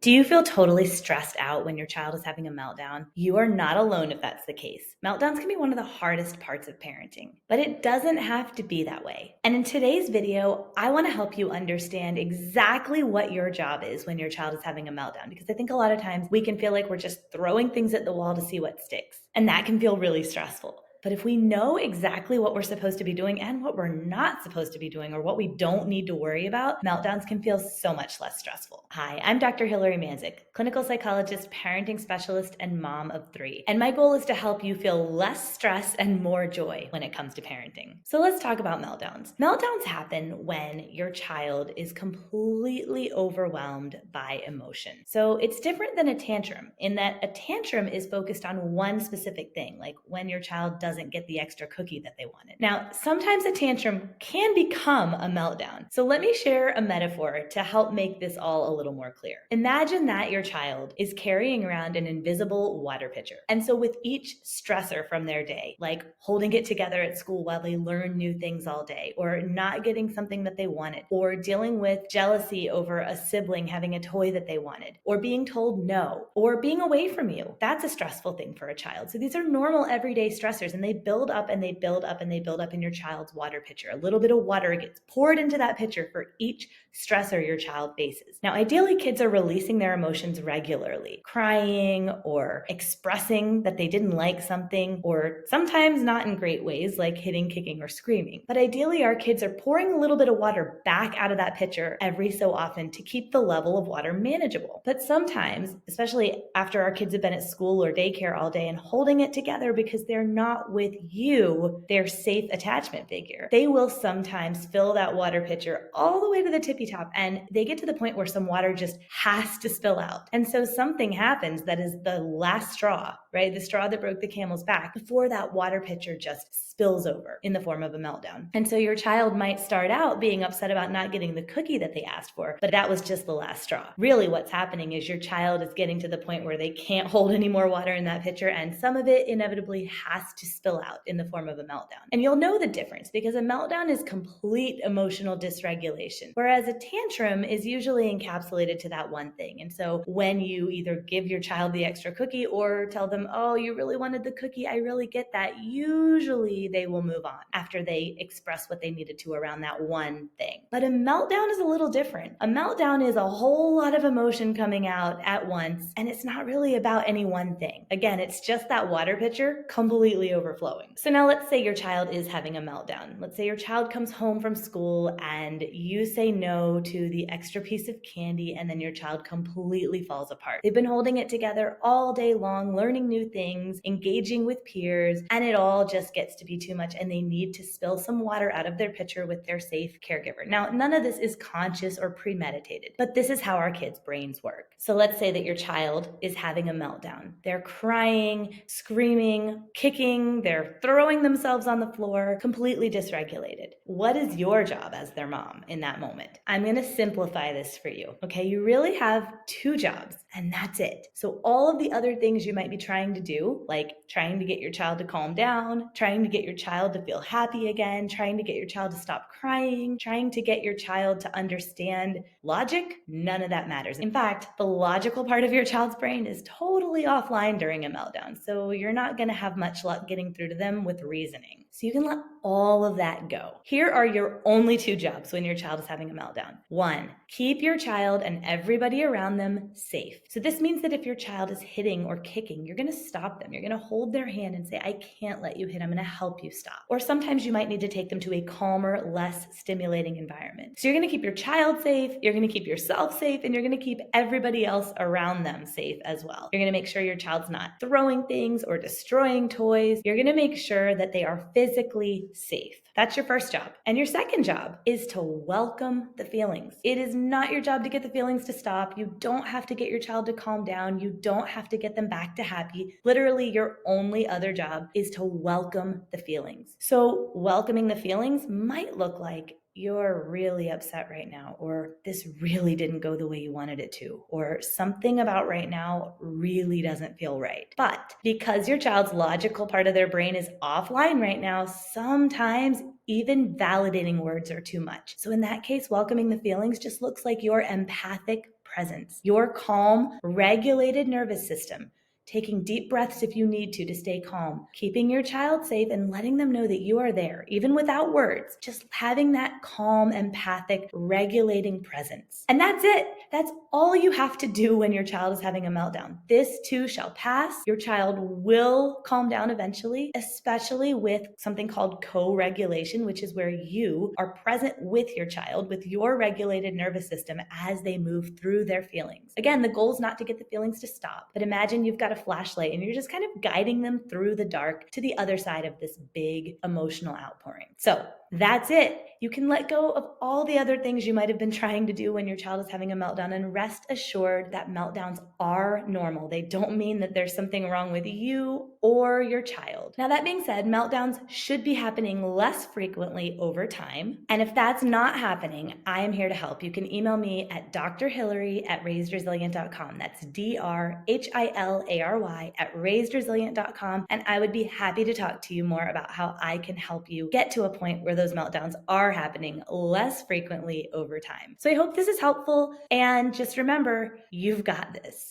Do you feel totally stressed out when your child is having a meltdown? You are not alone if that's the case. Meltdowns can be one of the hardest parts of parenting, but it doesn't have to be that way. And in today's video, I want to help you understand exactly what your job is when your child is having a meltdown, because I think a lot of times we can feel like we're just throwing things at the wall to see what sticks, and that can feel really stressful. But if we know exactly what we're supposed to be doing and what we're not supposed to be doing, or what we don't need to worry about, meltdowns can feel so much less stressful. Hi, I'm Dr. Hilary Mandzik, clinical psychologist, parenting specialist, and mom of 3. And my goal is to help you feel less stress and more joy when it comes to parenting. So let's talk about meltdowns. Meltdowns happen when your child is completely overwhelmed by emotion. So it's different than a tantrum in that a tantrum is focused on one specific thing, like when your child doesn't get the extra cookie that they wanted. Now, sometimes a tantrum can become a meltdown. So let me share a metaphor to help make this all a little more clear. Imagine that your child is carrying around an invisible water pitcher. And so with each stressor from their day, like holding it together at school while they learn new things all day, or not getting something that they wanted, or dealing with jealousy over a sibling having a toy that they wanted, or being told no, or being away from you, that's a stressful thing for a child. So these are normal everyday stressors, and they build up and they build up and they build up in your child's water pitcher. A little bit of water gets poured into that pitcher for each stressor your child faces. Now, ideally, kids are releasing their emotions regularly, crying or expressing that they didn't like something, or sometimes not in great ways like hitting, kicking, or screaming. But ideally, our kids are pouring a little bit of water back out of that pitcher every so often to keep the level of water manageable. But sometimes, especially after our kids have been at school or daycare all day and holding it together because they're not with you, their safe attachment figure, they will sometimes fill that water pitcher all the way to the tippy top, and they get to the point where some water just has to spill out. And so something happens that is the last straw, right? The straw that broke the camel's back before that water pitcher just spills over in the form of a meltdown. And so your child might start out being upset about not getting the cookie that they asked for, but that was just the last straw. Really what's happening is your child is getting to the point where they can't hold any more water in that pitcher, and some of it inevitably has to spill out in the form of a meltdown. And you'll know the difference because a meltdown is complete emotional dysregulation, whereas a tantrum is usually encapsulated to that one thing. And so when you either give your child the extra cookie or tell them, oh, you really wanted the cookie, I really get that, usually they will move on after they express what they needed to around that one thing. But a meltdown is a little different. A meltdown is a whole lot of emotion coming out at once, and it's not really about any one thing. Again, it's just that water pitcher completely overflowing. So now let's say your child is having a meltdown. Let's say your child comes home from school and you say no to the extra piece of candy, and then your child completely falls apart. They've been holding it together all day long, learning new things, engaging with peers, and it all just gets to be too much, and they need to spill some water out of their pitcher with their safe caregiver. Now, none of this is conscious or premeditated, but this is how our kids' brains work. So let's say that your child is having a meltdown. They're crying, screaming, kicking, they're throwing themselves on the floor, completely dysregulated. What is your job as their mom in that moment? I'm going to simplify this for you. Okay, you really have 2 jobs, and that's it. So all of the other things you might be trying to do, like trying to get your child to calm down, trying to get your child to feel happy again, trying to get your child to stop crying, trying to get your child to understand logic, none of that matters. In fact, the logical part of your child's brain is totally offline during a meltdown, so you're not going to have much luck getting through to them with reasoning. So you can let all of that go. Here are your only 2 jobs when your child is having a meltdown. 1, keep your child and everybody around them safe. So this means that if your child is hitting or kicking, you're going to stop them. You're going to hold their hand and say, I can't let you hit. I'm going to help you stop. Or sometimes you might need to take them to a calmer, less stimulating environment. So you're going to keep your child safe, you're going to keep yourself safe, and you're going to keep everybody else around them safe as well. You're going to make sure your child's not throwing things or destroying toys. You're going to make sure that they are physically safe. That's your first job. And your second job is to welcome the feelings. It is not your job to get the feelings to stop. You don't have to get your child to calm down. You don't have to get them back to happy. Literally, your only other job is to welcome the feelings. So welcoming the feelings might look like you're really upset right now, or this really didn't go the way you wanted it to, or something about right now really doesn't feel right. But because your child's logical part of their brain is offline right now, sometimes even validating words are too much. So in that case, welcoming the feelings just looks like your empathic presence, your calm, regulated nervous system. Taking deep breaths if you need to stay calm, keeping your child safe and letting them know that you are there, even without words, just having that calm, empathic, regulating presence. And that's it. That's all you have to do when your child is having a meltdown. This too shall pass. Your child will calm down eventually, especially with something called co-regulation, which is where you are present with your child, with your regulated nervous system as they move through their feelings. Again, the goal is not to get the feelings to stop, but imagine you've got a flashlight and you're just kind of guiding them through the dark to the other side of this big emotional outpouring. So that's it. You can let go of all the other things you might have been trying to do when your child is having a meltdown, and rest assured that meltdowns are normal. They don't mean that there's something wrong with you or your child. Now, that being said, meltdowns should be happening less frequently over time. And if that's not happening, I am here to help. You can email me at drhilary@raisedresilient.com. That's drhilary@raisedresilient.com. And I would be happy to talk to you more about how I can help you get to a point where those meltdowns are happening less frequently over time. So I hope this is helpful. And just remember, you've got this.